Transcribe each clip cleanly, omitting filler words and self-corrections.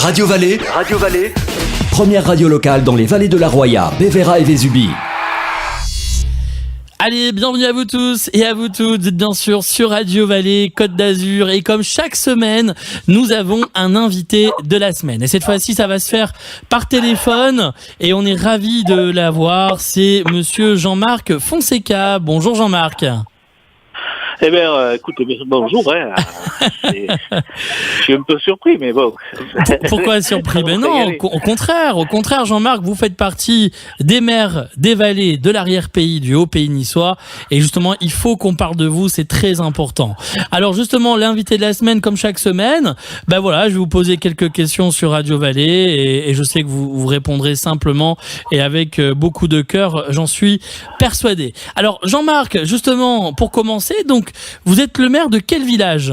Radio Vallée, première radio locale dans les vallées de la Roya, Bévéra et Vésubie. Allez, bienvenue à vous tous et à vous toutes, vous êtes bien sûr sur Radio Vallée, Côte d'Azur, et comme chaque semaine, nous avons un invité de la semaine. Et cette fois-ci, ça va se faire par téléphone et on est ravis de l'avoir, c'est monsieur Jean-Marc Fonseca. Bonjour Jean-Marc. Eh bien, écoute, bonjour. Je suis un peu surpris, mais bon. Pourquoi surpris? Ben non, au contraire, Jean-Marc, vous faites partie des maires des vallées de l'arrière-pays, du Haut-Pays niçois. Et justement, il faut qu'on parle de vous, c'est très important. Alors justement, l'invité de la semaine, comme chaque semaine, ben voilà, je vais vous poser quelques questions sur Radio Vallée et je sais que vous répondrez simplement et avec beaucoup de cœur, j'en suis persuadé. Alors Jean-Marc, justement, pour commencer, donc, vous êtes le maire de quel village?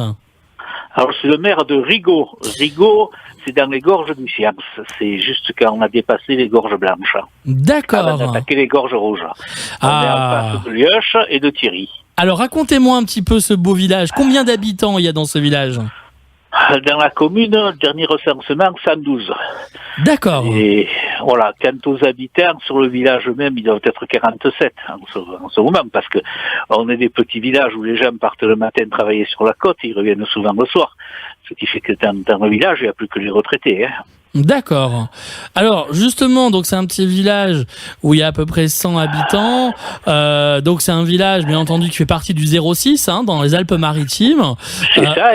Alors, je suis le maire de Rigaud. Rigaud, c'est dans les gorges du Siams. C'est juste quand on a dépassé les gorges blanches. D'accord. On a attaqué les gorges rouges. On est en face de Liège et de Thierry. Alors, racontez-moi un petit peu ce beau village. Combien d'habitants il y a dans ce village? Dans la commune, dernier recensement, 112. D'accord. Et voilà, quant aux habitants, sur le village même, ils doivent être 47 en ce moment, parce que on est des petits villages où les gens partent le matin travailler sur la côte, ils reviennent souvent le soir. Ce qui fait que dans le village, il n'y a plus que les retraités. D'accord. Alors justement, donc c'est un petit village où il y a à peu près 100 habitants. Donc c'est un village, bien entendu, qui fait partie du 06, dans les Alpes-Maritimes. C'est ça,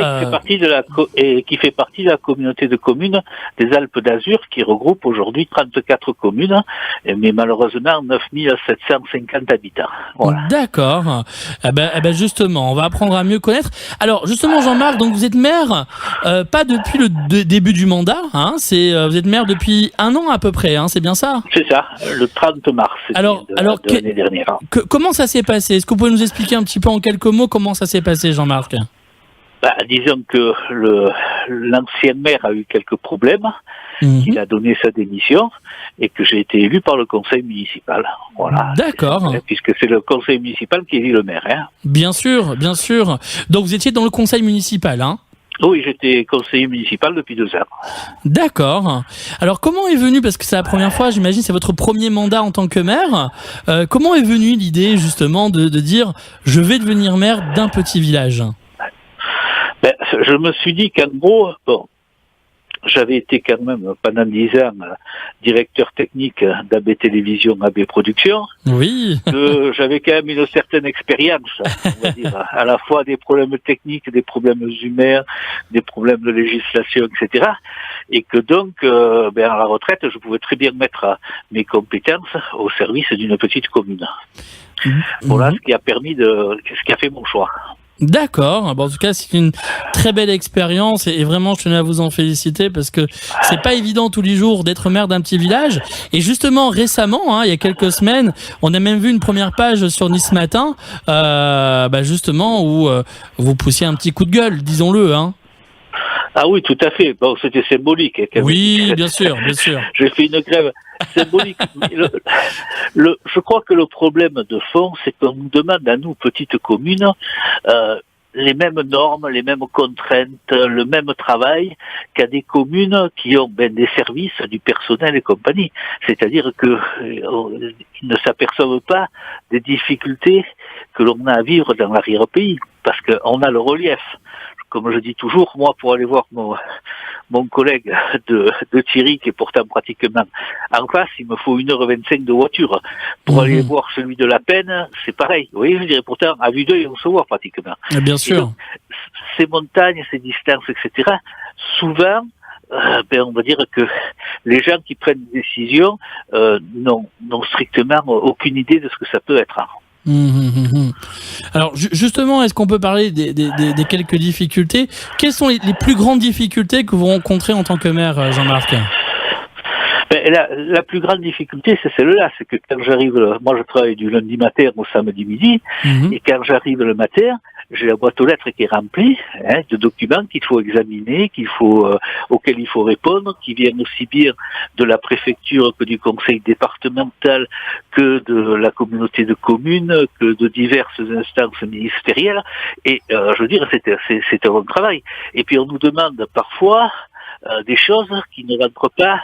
et qui fait partie de la communauté de communes des Alpes d'Azur, qui regroupe aujourd'hui 34 communes, mais malheureusement 9750 habitants. Voilà. D'accord. Eh ben justement, on va apprendre à mieux connaître. Alors justement, Jean-Marc, donc vous êtes maire, pas depuis le début du mandat, vous êtes maire depuis 1 an à peu près, c'est bien ça? C'est ça, le 30 mars de l'année dernière. Comment ça s'est passé? Est-ce que vous pouvez nous expliquer un petit peu en quelques mots comment ça s'est passé, Jean-Marc? Disons que l'ancien maire a eu quelques problèmes, qu'il a donné sa démission et que j'ai été élu par le conseil municipal. Voilà. D'accord. Puisque c'est le conseil municipal qui élit le maire. Bien sûr. Donc vous étiez dans le conseil municipal, Oui, j'étais conseiller municipal depuis 2 ans. D'accord. Alors comment est venue, parce que c'est la première fois, j'imagine, c'est votre premier mandat en tant que maire, comment est venue l'idée justement de dire je vais devenir maire d'un petit village? Je me suis dit qu'en gros, j'avais été quand même pendant 10 ans directeur technique d'AB Télévision, AB Productions. Oui. J'avais quand même une certaine expérience, on va dire, à la fois des problèmes techniques, des problèmes humains, des problèmes de législation, etc. Et que donc, à la retraite, je pouvais très bien mettre mes compétences au service d'une petite commune. Voilà ce qui a fait mon choix. D'accord. En tout cas, c'est une très belle expérience et vraiment, je tenais à vous en féliciter parce que c'est pas évident tous les jours d'être maire d'un petit village. Et justement, récemment, il y a quelques semaines, on a même vu une première page sur Nice Matin, justement, où vous poussiez un petit coup de gueule, disons-le, Ah oui, tout à fait. C'était symbolique. Oui, bien sûr. J'ai fait une grève symbolique. Je crois que le problème de fond, c'est qu'on nous demande à nous, petites communes, les mêmes normes, les mêmes contraintes, le même travail qu'à des communes qui ont des services, du personnel et compagnie. C'est-à-dire qu'ils ne s'aperçoivent pas des difficultés que l'on a à vivre dans l'arrière-pays, parce qu'on a le relief. Comme je dis toujours, moi, pour aller voir mon collègue de Thierry, qui est pourtant pratiquement en face, il me faut 1h25 de voiture. Pour aller voir celui de La Peine, c'est pareil. Vous voyez, je dirais pourtant, à vue d'œil, on se voit pratiquement. Bien sûr. Donc, ces montagnes, ces distances, etc., souvent, on va dire que les gens qui prennent des décisions n'ont strictement aucune idée de ce que ça peut être. Alors justement, est-ce qu'on peut parler des quelques difficultés? Quelles sont les plus grandes difficultés que vous rencontrez en tant que maire, Jean-Marc? La plus grande difficulté, c'est celle-là, c'est que quand j'arrive, moi je travaille du lundi matin au samedi midi, et quand j'arrive le matin, j'ai la boîte aux lettres qui est remplie de documents qu'il faut examiner, auxquels il faut répondre, qui viennent aussi bien de la préfecture que du conseil départemental, que de la communauté de communes, que de diverses instances ministérielles. Et je veux dire, c'est un bon travail. Et puis on nous demande parfois des choses qui ne rentrent pas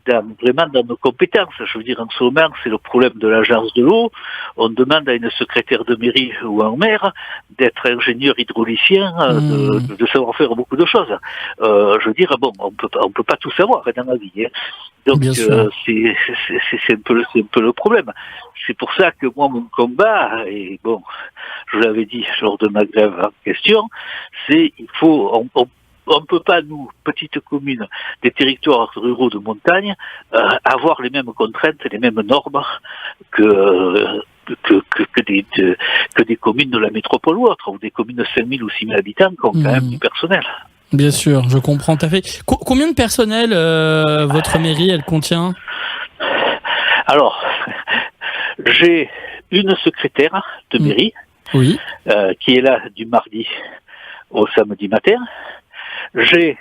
vraiment dans nos compétences. Je veux dire, en ce moment, c'est le problème de l'agence de l'eau. On demande à une secrétaire de mairie ou un maire d'être ingénieur hydraulicien, de savoir faire beaucoup de choses. Je veux dire, bon, on peut pas tout savoir dans la vie. Hein. Donc, c'est un peu le problème. C'est pour ça que moi, mon combat, et bon, je l'avais dit lors de ma grève en question, c'est on ne peut pas, nous, petites communes des territoires ruraux de montagne, avoir les mêmes contraintes, les mêmes normes que des communes de la métropole ou autre, ou des communes de 5000 ou 6000 habitants qui ont quand même du personnel. Bien sûr, je comprends tout à fait. Combien de personnel votre mairie, elle contient ? Alors, j'ai une secrétaire de mairie qui est là du mardi au samedi matin. J'ai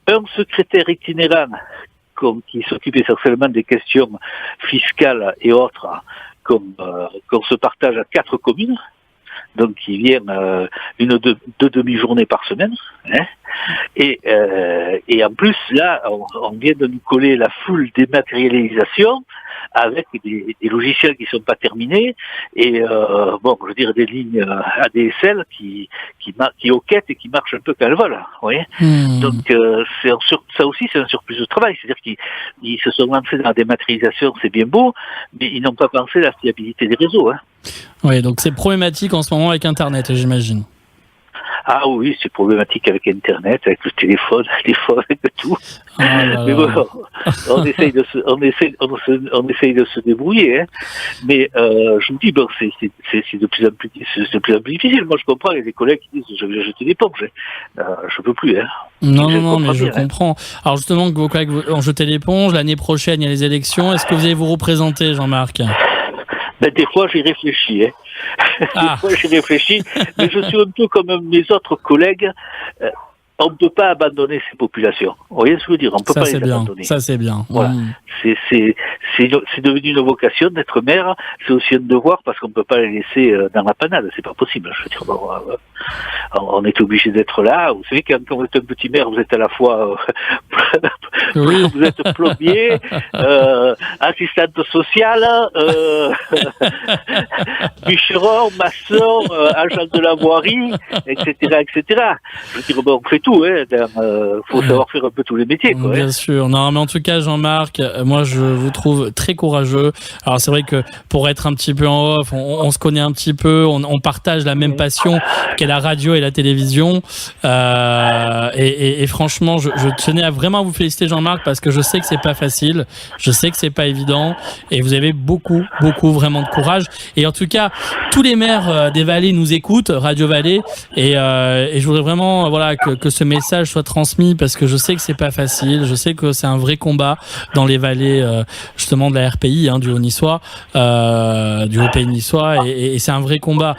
un secrétaire itinérant qui s'occupe essentiellement des questions fiscales et autres, qu'on se partage à 4 communes, donc qui vient deux demi-journées par semaine. Hein. Et en plus, là, on vient de nous coller la full dématérialisation avec des logiciels qui sont pas terminés et bon, je veux dire des lignes ADSL qui hoquettent et qui marchent un peu quand elles veulent. Vous voyez. Donc ça aussi c'est un surplus de travail, c'est-à-dire qu'ils se sont lancés dans la dématérialisation, c'est bien beau, mais ils n'ont pas pensé à la fiabilité des réseaux. Hein. Oui, donc c'est problématique en ce moment avec Internet, j'imagine. Ah oui, c'est problématique avec Internet, avec le téléphone, avec tout. Mais bon, on essaye de se débrouiller. Hein. Mais je vous dis, bon, c'est de plus en plus difficile. Moi, je comprends. Il y a des collègues qui disent, je vais jeter l'éponge. Je peux plus. Hein. Non, mais je comprends. Alors justement, que vos collègues ont jeté l'éponge. L'année prochaine, il y a les élections. Est-ce que vous allez vous représenter, Jean-Marc ? Ben, des fois, j'y réfléchis. Hein. Des fois, j'y réfléchis. Mais je suis un peu comme mes autres collègues. On ne peut pas abandonner ces populations. Vous voyez ce que je veux dire ? On ne peut pas les abandonner. Ça, c'est bien. Voilà. C'est devenu une vocation d'être maire. C'est aussi un devoir parce qu'on ne peut pas les laisser dans la panade. C'est pas possible. Je veux dire, bon, on est obligé d'être là. Vous savez, quand vous êtes un petit maire, vous êtes à la fois vous êtes plombier, assistante sociale, bûcheron, maçon, agent de la voirie, etc., etc. Je veux dire, bon, on fait tout, hein. Faut savoir faire un peu tous les métiers, quoi. Bien sûr. Non, mais en tout cas, Jean-Marc, moi, je vous trouve très courageux. Alors, c'est vrai que pour être un petit peu en off, on se connaît un petit peu, on partage la même passion qu'est la radio et la télévision. Et franchement, je tenais à vraiment vous féliciter, Jean-Marc, parce que je sais que c'est pas facile, je sais que c'est pas évident, et vous avez beaucoup vraiment de courage. Et en tout cas, tous les maires des vallées nous écoutent, Radio Vallée, et je voudrais vraiment, voilà, que ce message soit transmis, parce que je sais que c'est pas facile, je sais que c'est un vrai combat dans les vallées, justement de la RPI, hein, du Haut-Niçois, du Haut-Pays niçois, et c'est un vrai combat.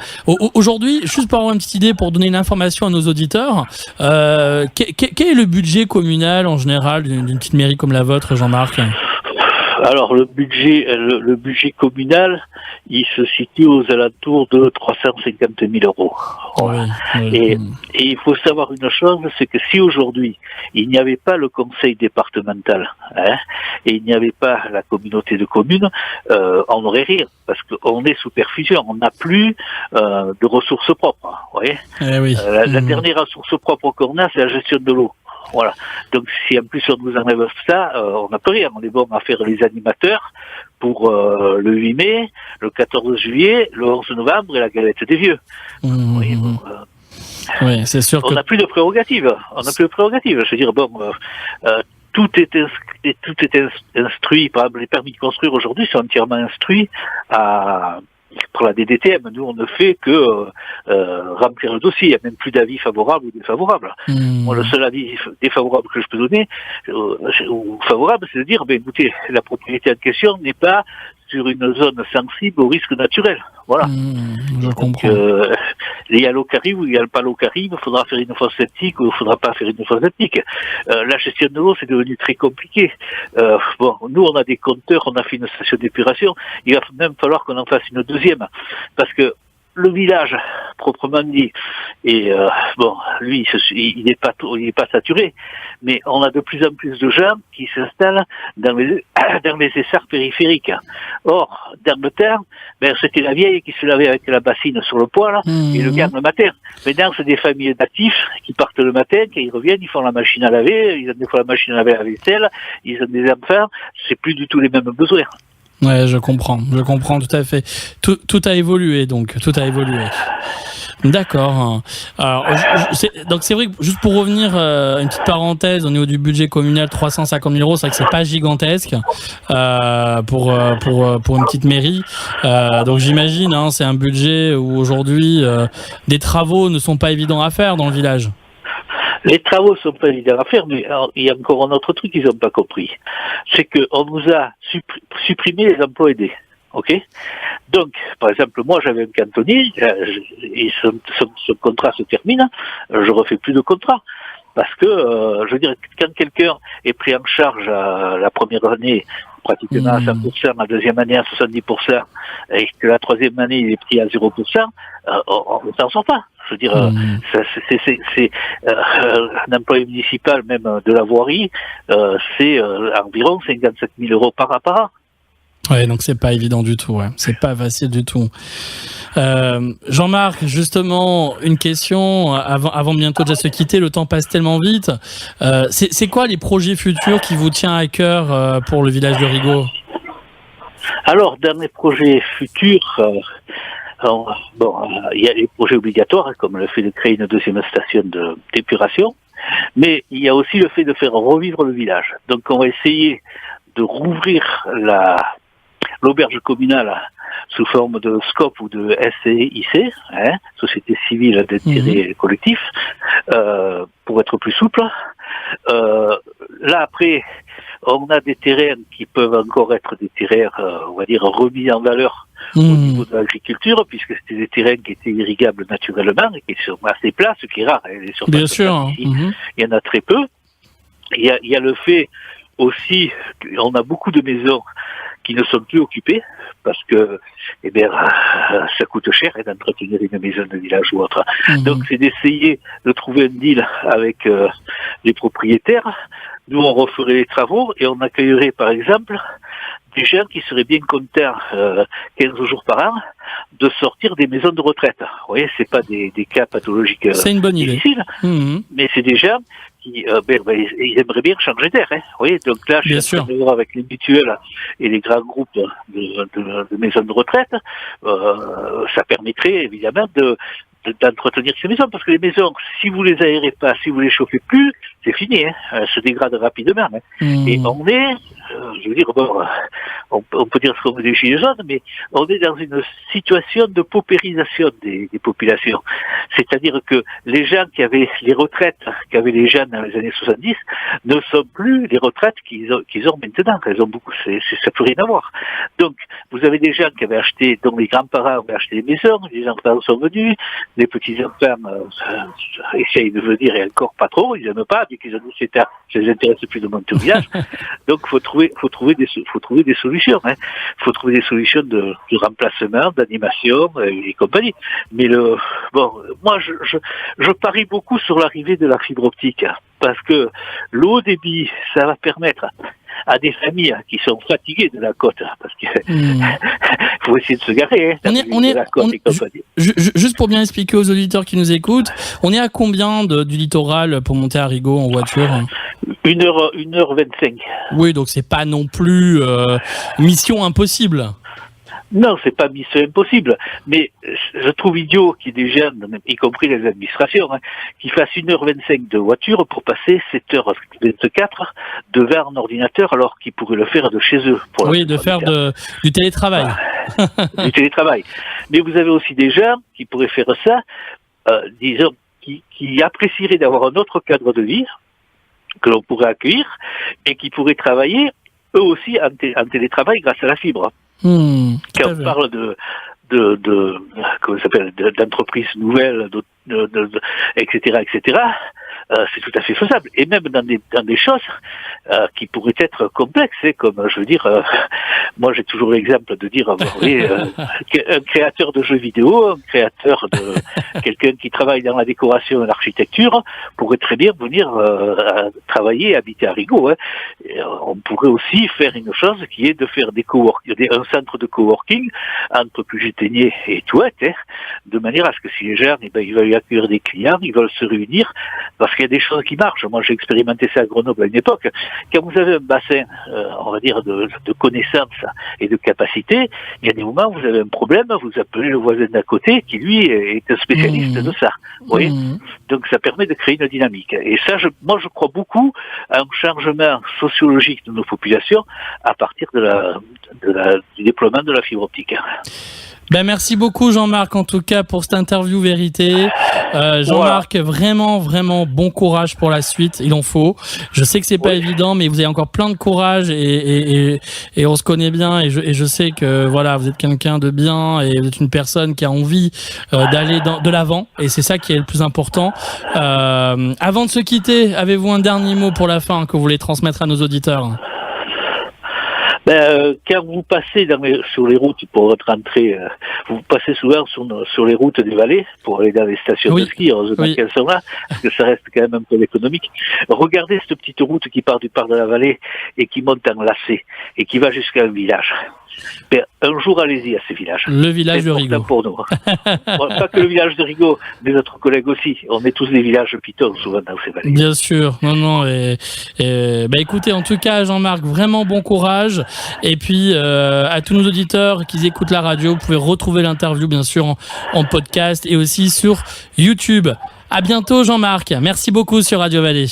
Aujourd'hui, juste pour avoir une petite idée, pour donner une information à nos auditeurs, quel est le budget communal en général d'une petite mairie comme la vôtre, Jean-Marc ? Alors le budget communal, il se situe aux alentours de 350 000 €. Voilà. Et il faut savoir une chose, c'est que si aujourd'hui il n'y avait pas le conseil départemental, hein, et il n'y avait pas la communauté de communes, on n'aurait rien, parce qu'on est sous perfusion, on n'a plus de ressources propres. Vous voyez. La dernière ressource propre qu'on a, c'est la gestion de l'eau. Voilà. Donc si en plus on nous enlève ça, on n'a plus rien. On est bon à faire les animateurs pour le 8 mai, le 14 juillet, le 11 novembre et la galette des vieux. Oui, c'est sûr que... On n'a plus de prérogatives. Je veux dire, bon, tout est instruit. Par exemple, les permis de construire aujourd'hui sont entièrement instruits pour la DDTM, nous on ne fait que remplir le dossier. Il n'y a même plus d'avis favorable ou défavorable. Moi, le seul avis défavorable que je peux donner, ou favorable, c'est de dire, ben écoutez, la propriété en question n'est pas sur une zone sensible au risque naturel. Voilà. Je comprends. Il y a l'eau qui arrive ou il n'y a pas l'eau qui arrive, il faudra faire une fosse septique ou il ne faudra pas faire une fosse septique. La gestion de l'eau, c'est devenu très compliqué. Bon, nous, on a des compteurs, on a fait une station d'épuration, il va même falloir qu'on en fasse une deuxième. Parce que le village, proprement dit, et lui, il n'est pas saturé, mais on a de plus en plus de gens qui s'installent dans les essarts périphériques. Or, d'Angleterre, c'était la vieille qui se lavait avec la bassine sur le poêle et le gars le matin. Maintenant, c'est des familles d'actifs qui partent le matin, qui reviennent, ils font la machine à laver, ils ont des fois la machine à laver la vaisselle, ils ont des enfants, c'est plus du tout les mêmes besoins. Ouais, je comprends tout à fait. Tout a évolué, donc, tout a évolué. D'accord. Alors, donc c'est vrai que juste pour revenir, une petite parenthèse au niveau du budget communal, 350 000 €, c'est vrai que c'est pas gigantesque pour une petite mairie. Donc j'imagine, c'est un budget où aujourd'hui des travaux ne sont pas évidents à faire dans le village. Les travaux sont pas évidents à faire, mais alors, il y a encore un autre truc qu'ils n'ont pas compris. C'est qu'on nous a supprimé les emplois aidés. Ok. Donc, par exemple, moi, j'avais un cantonnier, et son contrat se termine, je refais plus de contrat. Parce que, je veux dire, quand quelqu'un est pris en charge la première année, pratiquement à 100%, la deuxième année à 70%, et que la troisième année, il est pris à 0%, on ne s'en sort pas. Je veux dire, c'est un employé municipal, même de la voirie, c'est environ 57 000 € par an. Ouais, donc c'est pas évident du tout, ouais. C'est pas facile du tout. Jean-Marc, justement, une question avant bientôt de se quitter, le temps passe tellement vite. C'est quoi les projets futurs qui vous tient à cœur pour le village de Rigaud? Alors, dans les projets futurs, il y a les projets obligatoires, comme le fait de créer une deuxième station d'épuration, mais il y a aussi le fait de faire revivre le village. Donc, on va essayer de rouvrir l'auberge communale sous forme de SCOP ou de SCIC, Société civile d'intérêt collectif, pour être plus souple. Là, après, on a des terrains qui peuvent encore être des terrains, on va dire, remis en valeur au niveau de l'agriculture, puisque c'était des terrains qui étaient irrigables naturellement et qui sont assez plats, ce qui est rare. Les surfaces bien sûr. Ici, il y en a très peu. Il y a le fait aussi qu'on a beaucoup de maisons qui ne sont plus occupées parce que ça coûte cher d'entretenir une maison de village ou autre. Donc c'est d'essayer de trouver un deal avec les propriétaires. Nous on referait les travaux et on accueillerait par exemple des gens qui seraient bien contents 15 jours par an de sortir des maisons de retraite. Vous voyez, c'est pas des cas pathologiques c'est une bonne difficiles, mais c'est des gens qui ils aimeraient bien changer d'air. Vous voyez, donc là, je suis en train de voir avec les mutuelles et les grands groupes de maisons de retraite, ça permettrait évidemment d'entretenir ces maisons, parce que les maisons, si vous les aérez pas, si vous les chauffez plus, c'est fini, elles se dégradent rapidement. Et on est, je veux dire, on peut dire ce qu'on veut des gilets jaunes, mais on est dans une situation de paupérisation des populations. C'est-à-dire que les gens qui avaient les retraites qu'avaient les jeunes dans les années 70 ne sont plus les retraites qu'ils ont maintenant. Elles ont beaucoup, ça n'a plus rien à voir. Donc, vous avez des gens qui avaient acheté, dont les grands-parents avaient acheté des maisons, les enfants sont venus, les petits-enfants essayent de venir et encore pas trop, ils n'aiment pas, dès qu'ils ont dit ça les intéresse plus de monter au village. Donc, faut trouver des solutions, Faut trouver des solutions de remplacement, d'animation et compagnie. Mais moi, je parie beaucoup sur l'arrivée de la fibre optique, parce que le haut débit, ça va permettre à des familles qui sont fatiguées de la côte, parce que faut essayer de se garer, juste pour bien expliquer aux auditeurs qui nous écoutent, on est à combien du littoral pour monter à Rigaud en voiture? 1h25. Oui, donc c'est pas non plus mission impossible. Non, c'est pas mission impossible, mais je trouve idiot qu'il y ait des jeunes, y compris les administrations, qui fassent 1h25 de voiture pour passer 7h24 devant un ordinateur, alors qu'ils pourraient le faire de chez eux. De faire du télétravail. Du télétravail. Mais vous avez aussi des gens qui pourraient faire ça, disons, qui apprécieraient d'avoir un autre cadre de vie que l'on pourrait accueillir et qui pourraient travailler eux aussi en télétravail grâce à la fibre. Quand on parle comment ça s'appelle, d'entreprises nouvelles, etc., c'est tout à fait faisable. Et même dans des choses qui pourraient être complexes, comme je veux dire, moi j'ai toujours l'exemple de dire, vous voyez, un créateur de jeux vidéo, un créateur de quelqu'un qui travaille dans la décoration et l'architecture pourrait très bien venir travailler et habiter à Rigaud. Hein. Et, on pourrait aussi faire une chose qui est de faire un centre de coworking entre Puget-Théniers et Touette, hein, de manière à ce que si les gens, ils veulent y accueillir des clients, ils veulent se réunir, parce qu'il y a des choses qui marchent. Moi, j'ai expérimenté ça à Grenoble à une époque. Quand vous avez un bassin, on va dire, de connaissances et de capacités, il y a des moments où vous avez un problème, vous appelez le voisin d'à côté, qui lui est un spécialiste de ça. Vous voyez ? Donc ça permet de créer une dynamique. Et ça, moi, je crois beaucoup à un changement sociologique de nos populations à partir du déploiement de la fibre optique. Ben merci beaucoup Jean-Marc en tout cas pour cette interview vérité. Jean-Marc, vraiment bon courage pour la suite, il en faut. Je sais que c'est pas évident, mais vous avez encore plein de courage et on se connaît bien et je sais que voilà, vous êtes quelqu'un de bien et vous êtes une personne qui a envie d'aller de l'avant et c'est ça qui est le plus important. Avant de se quitter, avez-vous un dernier mot pour la fin que vous voulez transmettre à nos auditeurs ? Quand vous passez sur les routes pour votre entrée, vous passez souvent sur les routes des vallées pour aller dans les stations de ski, heureusement qu'elles sont là, parce que ça reste quand même un peu économique. Regardez cette petite route qui part du parc de la vallée et qui monte en lacet et qui va jusqu'à un village. Un jour, allez-y à ces villages. Le village de Rigaud. Pour nous. Bon, pas que le village de Rigaud, mais notre collègue aussi. On est tous des villages pitons, souvent, dans ces vallées. Bien sûr. Non. Écoutez, en tout cas, Jean-Marc, vraiment bon courage. Et puis, à tous nos auditeurs qui écoutent la radio, vous pouvez retrouver l'interview, bien sûr, en podcast et aussi sur YouTube. À bientôt, Jean-Marc. Merci beaucoup sur Radio Vallée.